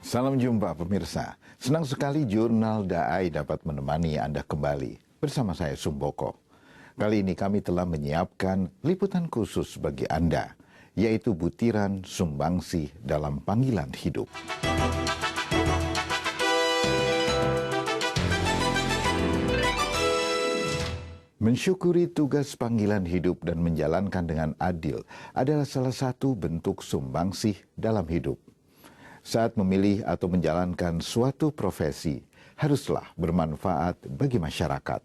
Salam jumpa pemirsa. Senang sekali Jurnal Daai dapat menemani Anda kembali. Bersama saya Sumboko. Kali ini kami telah menyiapkan liputan khusus bagi Anda, yaitu butiran sumbangsih dalam panggilan hidup. Mensyukuri tugas panggilan hidup dan menjalankan dengan adil adalah salah satu bentuk sumbangsih dalam hidup. Saat memilih atau menjalankan suatu profesi, haruslah bermanfaat bagi masyarakat.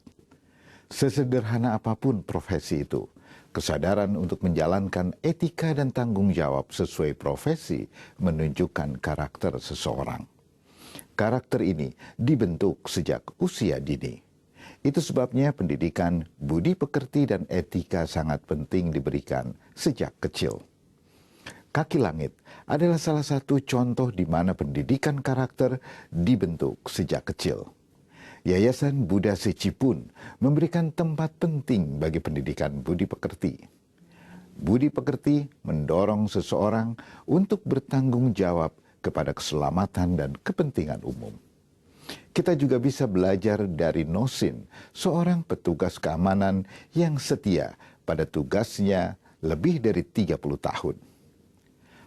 Sesederhana apapun profesi itu, kesadaran untuk menjalankan etika dan tanggung jawab sesuai profesi menunjukkan karakter seseorang. Karakter ini dibentuk sejak usia dini. Itu sebabnya pendidikan budi pekerti dan etika sangat penting diberikan sejak kecil. Kaki Langit adalah salah satu contoh di mana pendidikan karakter dibentuk sejak kecil. Yayasan Buddha Seci pun memberikan tempat penting bagi pendidikan budi pekerti. Budi pekerti mendorong seseorang untuk bertanggung jawab kepada keselamatan dan kepentingan umum. Kita juga bisa belajar dari Nosin, seorang petugas keamanan yang setia pada tugasnya lebih dari 30 tahun.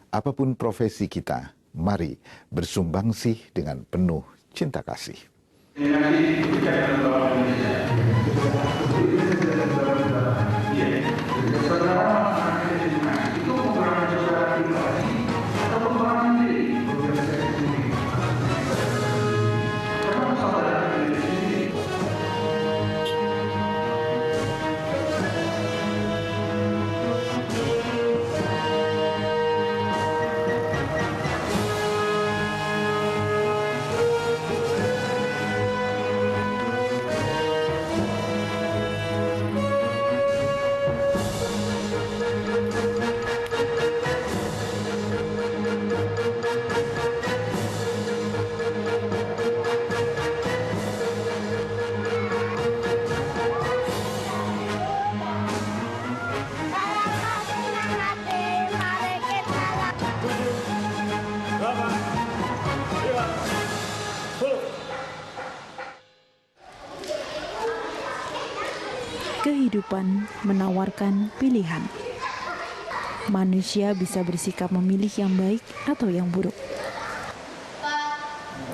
Apapun profesi kita, mari bersumbangsih dengan penuh cinta kasih. Kehidupan menawarkan pilihan. Manusia bisa bersikap memilih yang baik atau yang buruk.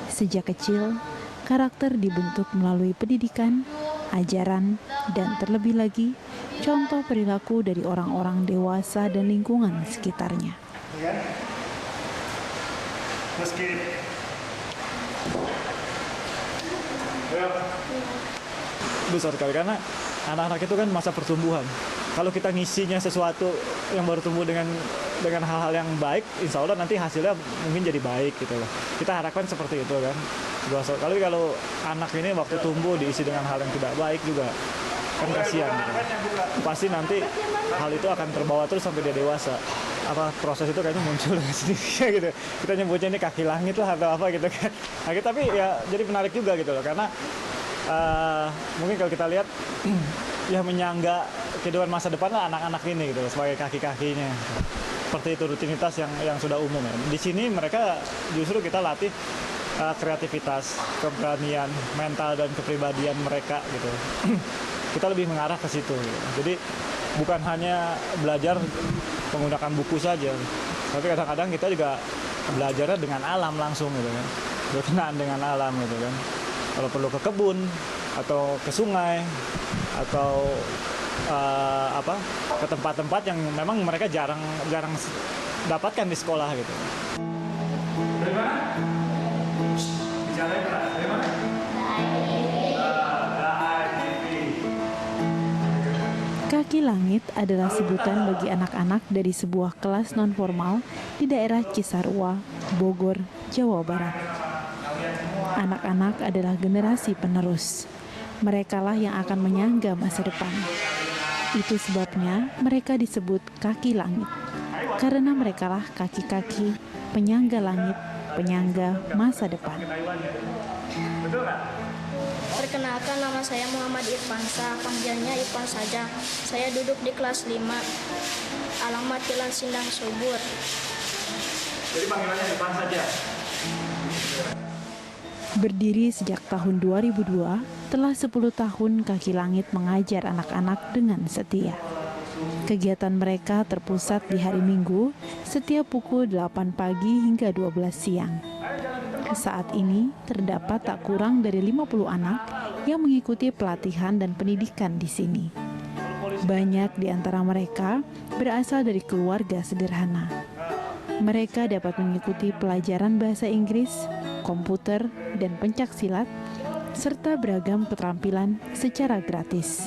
Sejak kecil, karakter dibentuk melalui pendidikan, ajaran, dan terlebih lagi, contoh perilaku dari orang-orang dewasa dan lingkungan sekitarnya. Besar sekali karena anak-anak itu kan masa pertumbuhan. Kalau kita ngisinya sesuatu yang baru tumbuh dengan hal-hal yang baik, insya Allah nanti hasilnya mungkin jadi baik gitu loh. Kita harapkan seperti itu kan. Kalau anak ini waktu tumbuh diisi dengan hal yang tidak baik juga kan kasihan gitu. Pasti nanti hal itu akan terbawa terus sampai dia dewasa. Proses itu kayaknya muncul dengan sendirinya gitu. Kita nyebutnya ini kaki langit lah atau apa gitu kan. Tapi ya jadi menarik juga gitu loh karena mungkin kalau kita lihat ya menyangga kehidupan masa depan lah anak-anak ini gitu sebagai kaki-kakinya. Seperti itu rutinitas yang sudah umum ya. Di sini mereka justru kita latih kreativitas, keberanian, mental dan kepribadian mereka gitu. Kita lebih mengarah ke situ. Gitu. Jadi bukan hanya belajar menggunakan buku saja, tapi kadang-kadang kita juga belajarnya dengan alam langsung gitu kan. Berkenaan dengan alam gitu kan. Kalau perlu ke kebun atau ke sungai atau ke tempat-tempat yang memang mereka jarang dapatkan di sekolah gitu. Dari mana? Bicara keras. Dari mana? Kaki Langit adalah sebutan bagi anak-anak dari sebuah kelas non-formal di daerah Cisarua, Bogor, Jawa Barat. Anak-anak adalah generasi penerus. Merekalah yang akan menyangga masa depan. Itu sebabnya mereka disebut kaki langit. Karena merekalah kaki-kaki penyangga langit, penyangga masa depan. Perkenalkan, nama saya Muhammad Irfansa, panggilannya Irfan saja. Saya duduk di kelas 5, alamat Jalan Sindang Subur. Jadi panggilannya Irfan saja? Berdiri sejak tahun 2002, telah 10 tahun Kaki Langit mengajar anak-anak dengan setia. Kegiatan mereka terpusat di hari Minggu setiap pukul 8 pagi hingga 12 siang. Saat ini terdapat tak kurang dari 50 anak yang mengikuti pelatihan dan pendidikan di sini. Banyak di antara mereka berasal dari keluarga sederhana. Mereka dapat mengikuti pelajaran bahasa Inggris, komputer, dan pencak silat, serta beragam keterampilan secara gratis.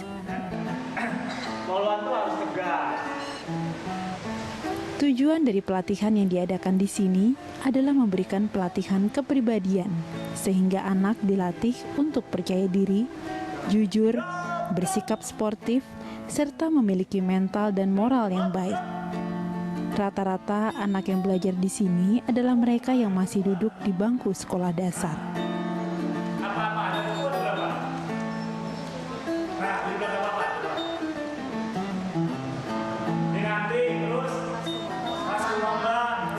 Tujuan dari pelatihan yang diadakan di sini adalah memberikan pelatihan kepribadian, sehingga anak dilatih untuk percaya diri, jujur, bersikap sportif, serta memiliki mental dan moral yang baik. Rata-rata anak yang belajar di sini adalah mereka yang masih duduk di bangku sekolah dasar.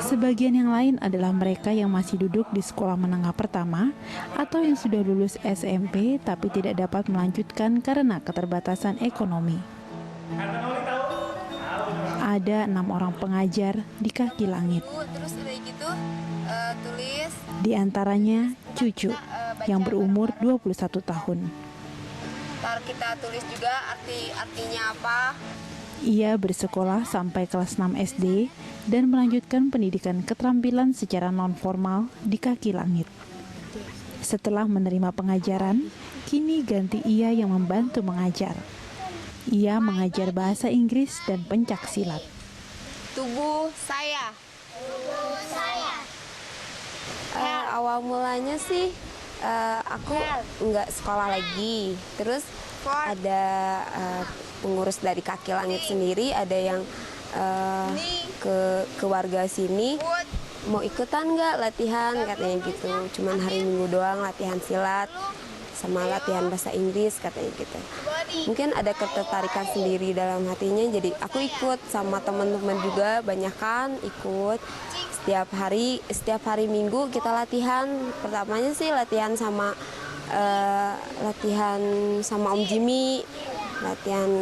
Sebagian yang lain adalah mereka yang masih duduk di sekolah menengah pertama atau yang sudah lulus SMP tapi tidak dapat melanjutkan karena keterbatasan ekonomi. Ada 6 orang pengajar di Kaki Langit. Terus udah gitu tulis. Di antaranya Cucu yang berumur 21 tahun. Ntar kita tulis juga artinya apa. Ia bersekolah sampai kelas 6 SD dan melanjutkan pendidikan keterampilan secara non-formal di Kaki Langit. Setelah menerima pengajaran, kini ganti ia yang membantu mengajar. Ia mengajar bahasa Inggris dan pencak silat. Tubuh saya. Awal mulanya sih aku nggak sekolah lagi. Terus ada pengurus dari Kaki Langit sendiri, ada yang ke warga sini mau ikutan nggak latihan, katanya gitu. Cuman hari Minggu doang latihan silat sama latihan bahasa Inggris, katanya gitu. Mungkin ada ketertarikan sendiri dalam hatinya, jadi aku ikut sama teman-teman juga, banyak kan ikut. Setiap hari Minggu kita latihan. Pertamanya sih latihan sama Om Jimmy, latihan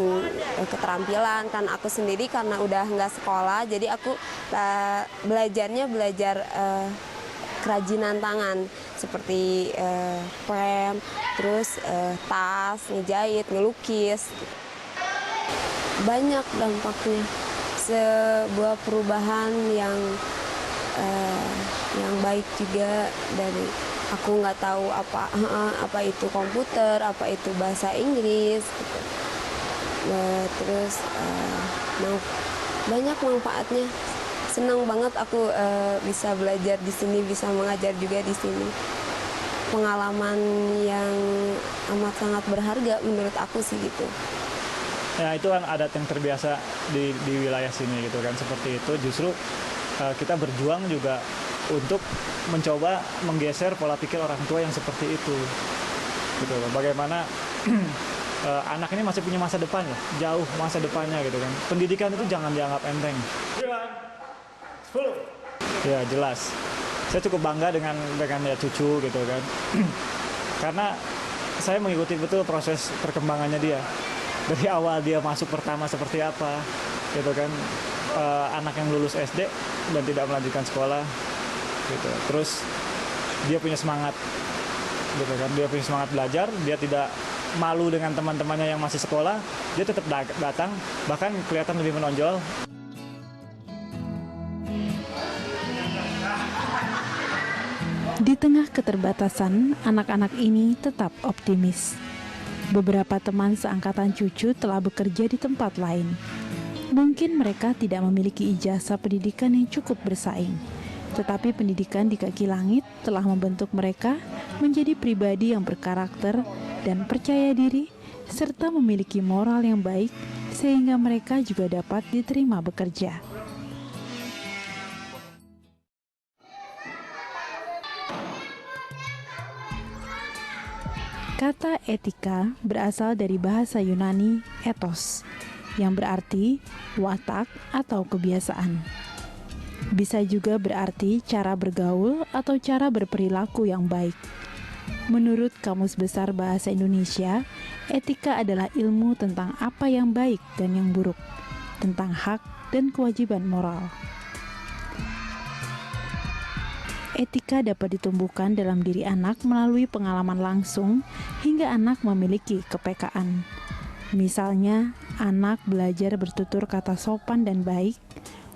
keterampilan. Kan aku sendiri karena udah nggak sekolah, jadi aku belajar kerajinan tangan seperti prem, terus tas, ngejahit, ngelukis. Banyak dampaknya, sebuah perubahan yang baik juga. Dari aku nggak tahu apa itu komputer, apa itu bahasa Inggris gitu. Terus banyak manfaatnya. Senang banget aku bisa belajar di sini, bisa mengajar juga di sini. Pengalaman yang amat sangat berharga menurut aku sih gitu. Ya itu kan adat yang terbiasa di wilayah sini gitu kan, seperti itu. Justru kita berjuang juga untuk mencoba menggeser pola pikir orang tua yang seperti itu. Gitu. Bagaimana anak ini masih punya masa depan ya, jauh masa depannya gitu kan. Pendidikan itu jangan dianggap enteng. Ya jelas, saya cukup bangga dengan ya Cucu gitu kan. Karena saya mengikuti betul proses perkembangannya dia. Dari awal dia masuk pertama seperti apa gitu kan. Anak yang lulus SD dan tidak melanjutkan sekolah gitu. Terus dia punya semangat gitu kan. Dia punya semangat belajar, dia tidak malu dengan teman-temannya yang masih sekolah, dia tetap datang, bahkan kelihatan lebih menonjol. Di tengah keterbatasan, anak-anak ini tetap optimis. Beberapa teman seangkatan Cucu telah bekerja di tempat lain. Mungkin mereka tidak memiliki ijazah pendidikan yang cukup bersaing, tetapi pendidikan di Kaki Langit telah membentuk mereka menjadi pribadi yang berkarakter dan percaya diri, serta memiliki moral yang baik, sehingga mereka juga dapat diterima bekerja. Kata etika berasal dari bahasa Yunani ethos, yang berarti watak atau kebiasaan. Bisa juga berarti cara bergaul atau cara berperilaku yang baik. Menurut Kamus Besar Bahasa Indonesia, etika adalah ilmu tentang apa yang baik dan yang buruk, tentang hak dan kewajiban moral. Etika dapat ditumbuhkan dalam diri anak melalui pengalaman langsung hingga anak memiliki kepekaan. Misalnya, anak belajar bertutur kata sopan dan baik,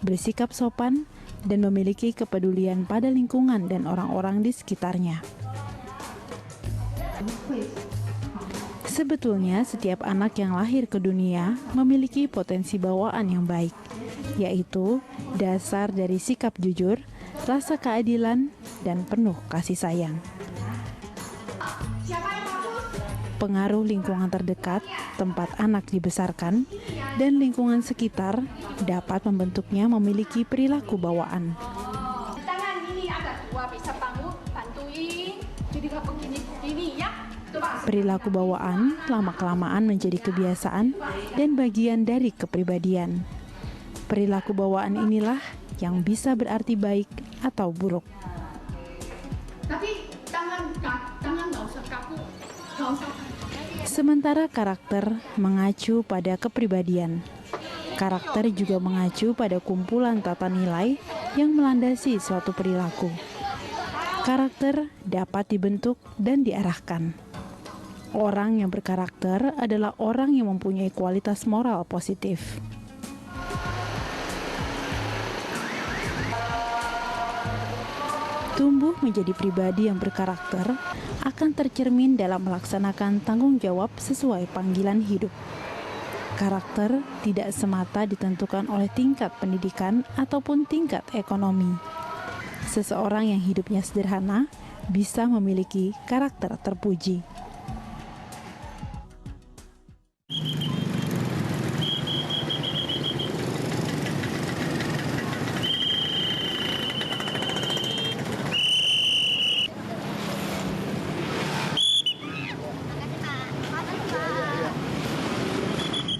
bersikap sopan, dan memiliki kepedulian pada lingkungan dan orang-orang di sekitarnya. Sebetulnya setiap anak yang lahir ke dunia memiliki potensi bawaan yang baik, yaitu dasar dari sikap jujur, rasa keadilan, dan penuh kasih sayang. Pengaruh lingkungan terdekat, tempat anak dibesarkan, dan lingkungan sekitar dapat membentuknya memiliki perilaku bawaan. Tangan ini agak tua, bisa bantuin. Jadi nggak begini ya. Perilaku bawaan lama-kelamaan menjadi kebiasaan dan bagian dari kepribadian. Perilaku bawaan inilah yang bisa berarti baik atau buruk. Tapi tangan nggak usah kaku, nggak usah. Sementara karakter mengacu pada kepribadian. Karakter juga mengacu pada kumpulan tata nilai yang melandasi suatu perilaku. Karakter dapat dibentuk dan diarahkan. Orang yang berkarakter adalah orang yang mempunyai kualitas moral positif. Tumbuh menjadi pribadi yang berkarakter akan tercermin dalam melaksanakan tanggung jawab sesuai panggilan hidup. Karakter tidak semata ditentukan oleh tingkat pendidikan ataupun tingkat ekonomi. Seseorang yang hidupnya sederhana bisa memiliki karakter terpuji.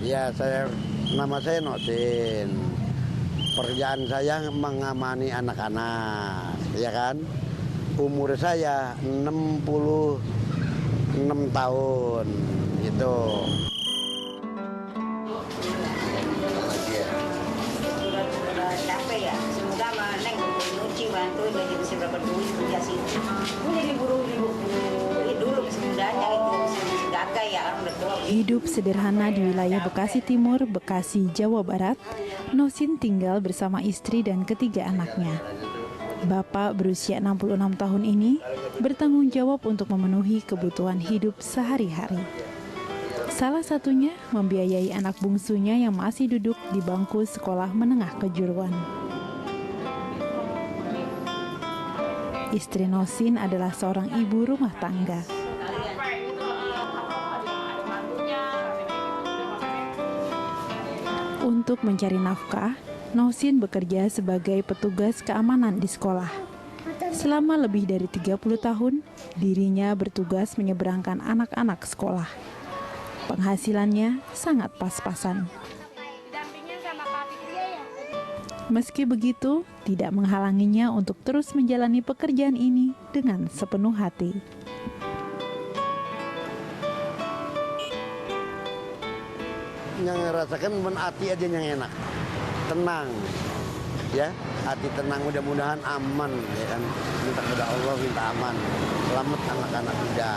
Ya, nama saya Nosin. Pekerjaan saya mengamani anak-anak, ya kan? Umur saya 66 tahun, gitu. Capek ya, semoga Neng nyuci bantu jadi bisa berapa duit kerja situ. Gue jadi buru-buru dulu sebenarnya itu masih gagah ya orang udah tua. Hidup sederhana di wilayah Bekasi Timur, Bekasi, Jawa Barat, Nosin tinggal bersama istri dan ketiga anaknya. Bapak berusia 66 tahun ini bertanggung jawab untuk memenuhi kebutuhan hidup sehari-hari. Salah satunya membiayai anak bungsunya yang masih duduk di bangku sekolah menengah kejuruan. Istri Nosin adalah seorang ibu rumah tangga. Untuk mencari nafkah, Nosin bekerja sebagai petugas keamanan di sekolah. Selama lebih dari 30 tahun, dirinya bertugas menyeberangkan anak-anak sekolah. Penghasilannya sangat pas-pasan. Meski begitu, tidak menghalanginya untuk terus menjalani pekerjaan ini dengan sepenuh hati. Yang ngerasakan hati aja yang enak, tenang, ya, hati tenang, mudah-mudahan aman, ya kan, minta kepada Allah, minta aman, selamat anak-anak muda.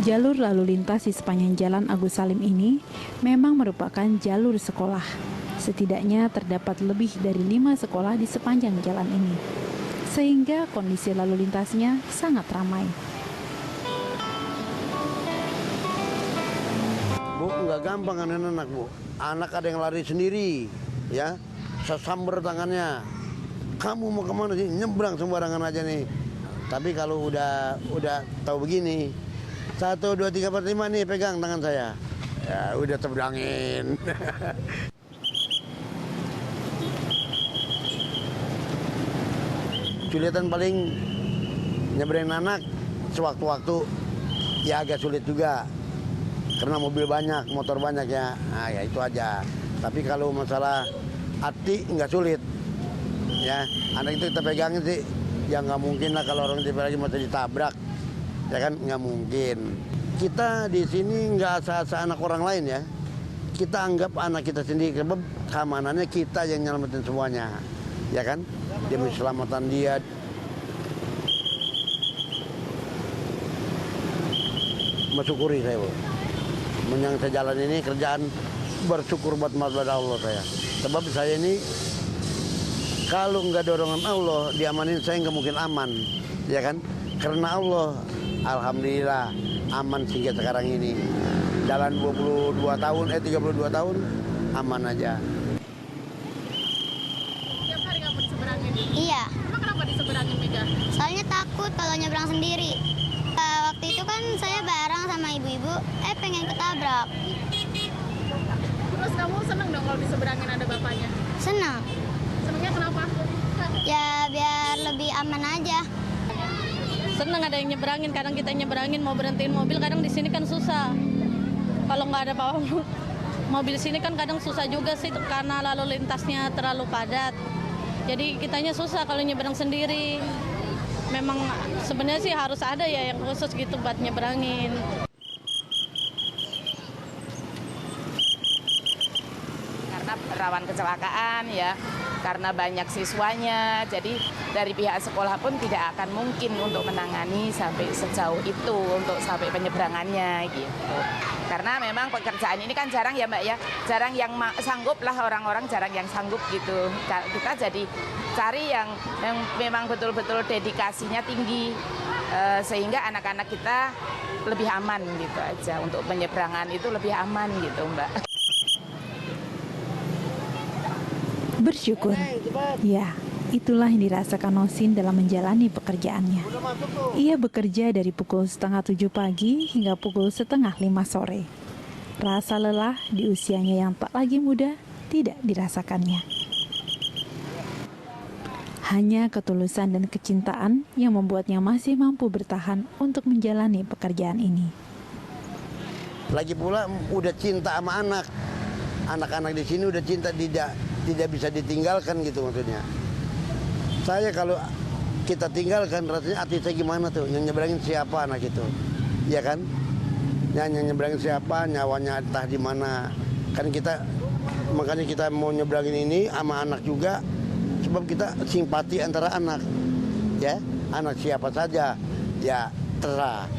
Jalur lalu lintas di sepanjang Jalan Agus Salim ini memang merupakan jalur sekolah. Setidaknya terdapat lebih dari 5 sekolah di sepanjang jalan ini, sehingga kondisi lalu lintasnya sangat ramai. Bu, nggak gampang kan anak, Bu. Anak ada yang lari sendiri, ya, sesamber tangannya. Kamu mau kemana sih? Nyebrang sembarangan aja nih. Tapi kalau udah tahu begini, 1, 2, 3, 4, 5 nih pegang tangan saya. Ya udah terbangin. Kesulitan paling nyebrangin anak sewaktu-waktu ya agak sulit juga. Karena mobil banyak, motor banyak ya. Nah ya itu aja. Tapi kalau masalah hati nggak sulit. Ya, anak itu kita pegangin sih. Ya nggak mungkin lah kalau orang lagi mau ditabrak. Ya kan nggak mungkin. Kita di sini nggak asa-asa anak orang lain ya. Kita anggap anak kita sendiri, sebab keamanannya kita yang nyelamatin semuanya. Ya kan? Demi keselamatan dia. Mensyukuri saya, Bu. Yang saya jalan ini kerjaan bersyukur buat Allah saya. Sebab saya ini kalau nggak dorongan Allah diamanin saya nggak mungkin aman, ya kan? Karena Allah, alhamdulillah aman sehingga sekarang ini. Jalan 32 tahun aman aja. Tiap hari kamu diseberangin? Iya, Emang kenapa diseberangin, Mega? soalnya takut kalau nyebrang sendiri. Waktu itu kan saya bareng sama ibu-ibu, pengen ketabrak. Terus kamu seneng dong kalau diseberangin ada bapaknya? Senang, Senengnya kenapa? ya biar lebih aman aja. Seneng ada yang nyebrangin, kadang kita nyebrangin mau berhentiin mobil, kadang di sini kan susah. Kalau nggak ada pawang mobil sini kan kadang susah juga sih karena lalu lintasnya terlalu padat. Jadi kitanya susah kalau nyebrang sendiri. Memang sebenarnya sih harus ada ya yang khusus gitu buat nyebrangin. Karena rawan kecelakaan ya, karena banyak siswanya, jadi dari pihak sekolah pun tidak akan mungkin untuk menangani sampai sejauh itu untuk sampai penyeberangannya gitu. Karena memang pekerjaan ini kan jarang ya Mbak ya, jarang yang sanggup lah, orang-orang jarang yang sanggup gitu. Kita jadi cari yang memang betul-betul dedikasinya tinggi, sehingga anak-anak kita lebih aman gitu aja, untuk penyeberangan itu lebih aman gitu Mbak. Bersyukur. Ya, itulah yang dirasakan Nosin dalam menjalani pekerjaannya. Ia bekerja dari pukul 6:30 pagi hingga pukul 4:30 sore. Rasa lelah di usianya yang tak lagi muda tidak dirasakannya. Hanya ketulusan dan kecintaan yang membuatnya masih mampu bertahan untuk menjalani pekerjaan ini. Lagi pula udah cinta sama anak. Anak-anak di sini udah cinta, tidak bisa ditinggalkan gitu maksudnya. Saya kalau kita tinggalkan rasanya hati saya gimana tuh, yang nyebrangin siapa anak itu, ya kan? Yang nyebrangin siapa, nyawanya entah di mana. Kan kita, makanya kita mau nyebrangin ini sama anak juga, sebab kita simpati antara anak, ya. Anak siapa saja, ya terserah.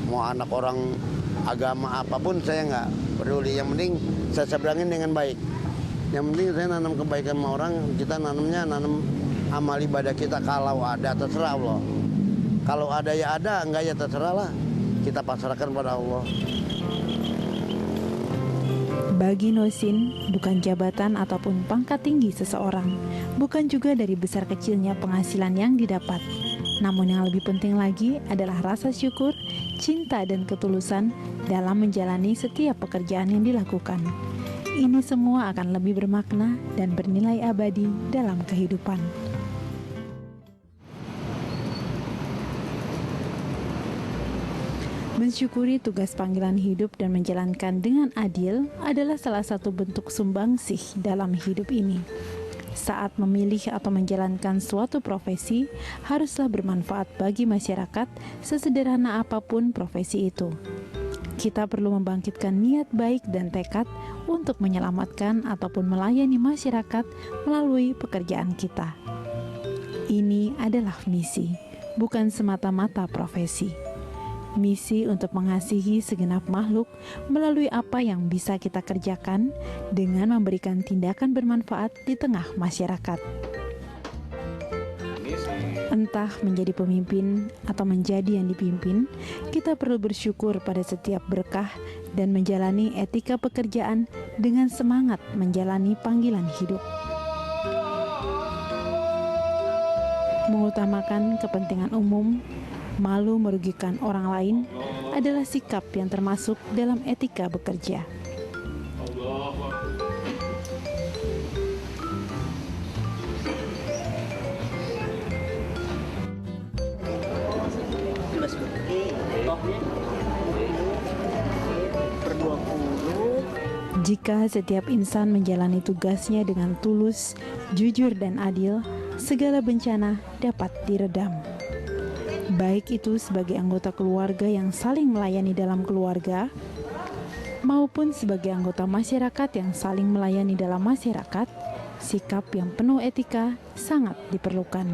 Mau anak orang agama apapun saya nggak peduli. Yang penting saya seberangin dengan baik. Yang penting saya nanam kebaikan sama orang, kita nanam amal ibadah kita. Kalau ada terserah Allah. Kalau ada ya ada, enggak ya terserah lah. Kita pasrahkan pada Allah. Bagi Nosin, bukan jabatan ataupun pangkat tinggi seseorang, bukan juga dari besar kecilnya penghasilan yang didapat. Namun yang lebih penting lagi adalah rasa syukur, cinta dan ketulusan dalam menjalani setiap pekerjaan yang dilakukan. Ini semua akan lebih bermakna dan bernilai abadi dalam kehidupan. Mensyukuri tugas panggilan hidup dan menjalankan dengan adil adalah salah satu bentuk sumbangsih dalam hidup ini. Saat memilih atau menjalankan suatu profesi, haruslah bermanfaat bagi masyarakat sesederhana apapun profesi itu. Kita perlu membangkitkan niat baik dan tekad untuk menyelamatkan ataupun melayani masyarakat melalui pekerjaan kita. Ini adalah misi, bukan semata-mata profesi. Misi untuk mengasihi segenap makhluk melalui apa yang bisa kita kerjakan dengan memberikan tindakan bermanfaat di tengah masyarakat. Entah menjadi pemimpin atau menjadi yang dipimpin, kita perlu bersyukur pada setiap berkah dan menjalani etika pekerjaan dengan semangat menjalani panggilan hidup. Mengutamakan kepentingan umum, malu merugikan orang lain adalah sikap yang termasuk dalam etika bekerja. Jika setiap insan menjalani tugasnya dengan tulus, jujur dan adil, segala bencana dapat diredam. Baik itu sebagai anggota keluarga yang saling melayani dalam keluarga, maupun sebagai anggota masyarakat yang saling melayani dalam masyarakat, sikap yang penuh etika sangat diperlukan.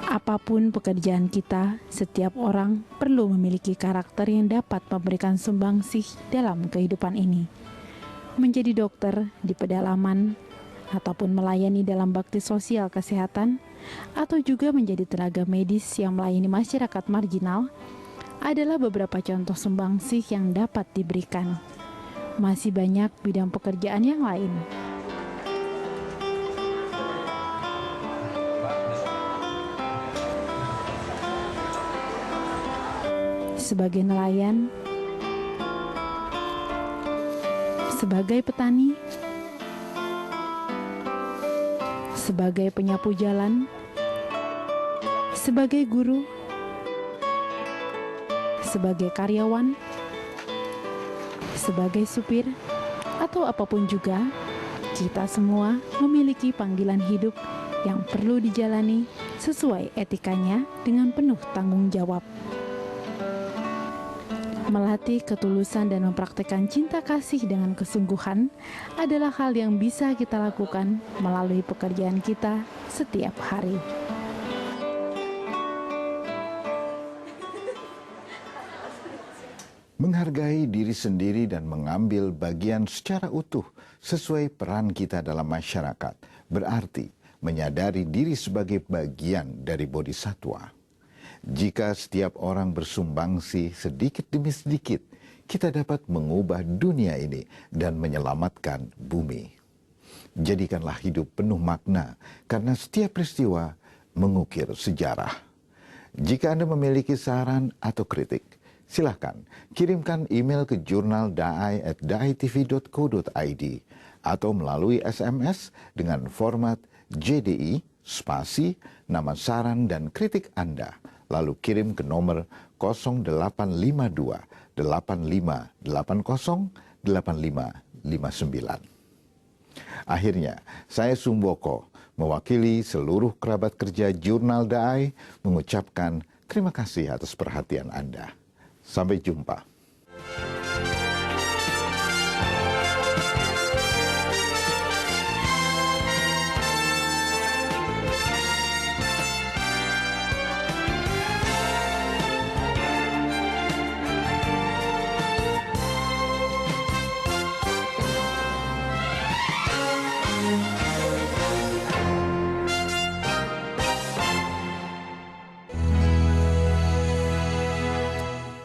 Apapun pekerjaan kita, setiap orang perlu memiliki karakter yang dapat memberikan sumbangsih dalam kehidupan ini. Menjadi dokter di pedalaman, ataupun melayani dalam bakti sosial kesehatan, atau juga menjadi tenaga medis yang melayani masyarakat marginal, adalah beberapa contoh sumbangsih yang dapat diberikan. Masih banyak bidang pekerjaan yang lain. Sebagai nelayan, sebagai petani, sebagai penyapu jalan, sebagai guru, sebagai karyawan, sebagai supir, atau apapun juga, kita semua memiliki panggilan hidup yang perlu dijalani sesuai etikanya dengan penuh tanggung jawab. Melatih ketulusan dan mempraktikkan cinta kasih dengan kesungguhan adalah hal yang bisa kita lakukan melalui pekerjaan kita setiap hari. Menghargai diri sendiri dan mengambil bagian secara utuh sesuai peran kita dalam masyarakat berarti menyadari diri sebagai bagian dari bodhisatwa. Jika setiap orang bersumbangsi sedikit demi sedikit, kita dapat mengubah dunia ini dan menyelamatkan bumi. Jadikanlah hidup penuh makna, karena setiap peristiwa mengukir sejarah. Jika Anda memiliki saran atau kritik, silakan kirimkan email ke jurnal.dai@daitv.co.id atau melalui SMS dengan format JDI spasi nama saran dan kritik Anda. Lalu kirim ke nomor 0852 8580 8559. Akhirnya, saya Sumboko, mewakili seluruh kerabat kerja Jurnal DAI, mengucapkan terima kasih atas perhatian Anda. Sampai jumpa.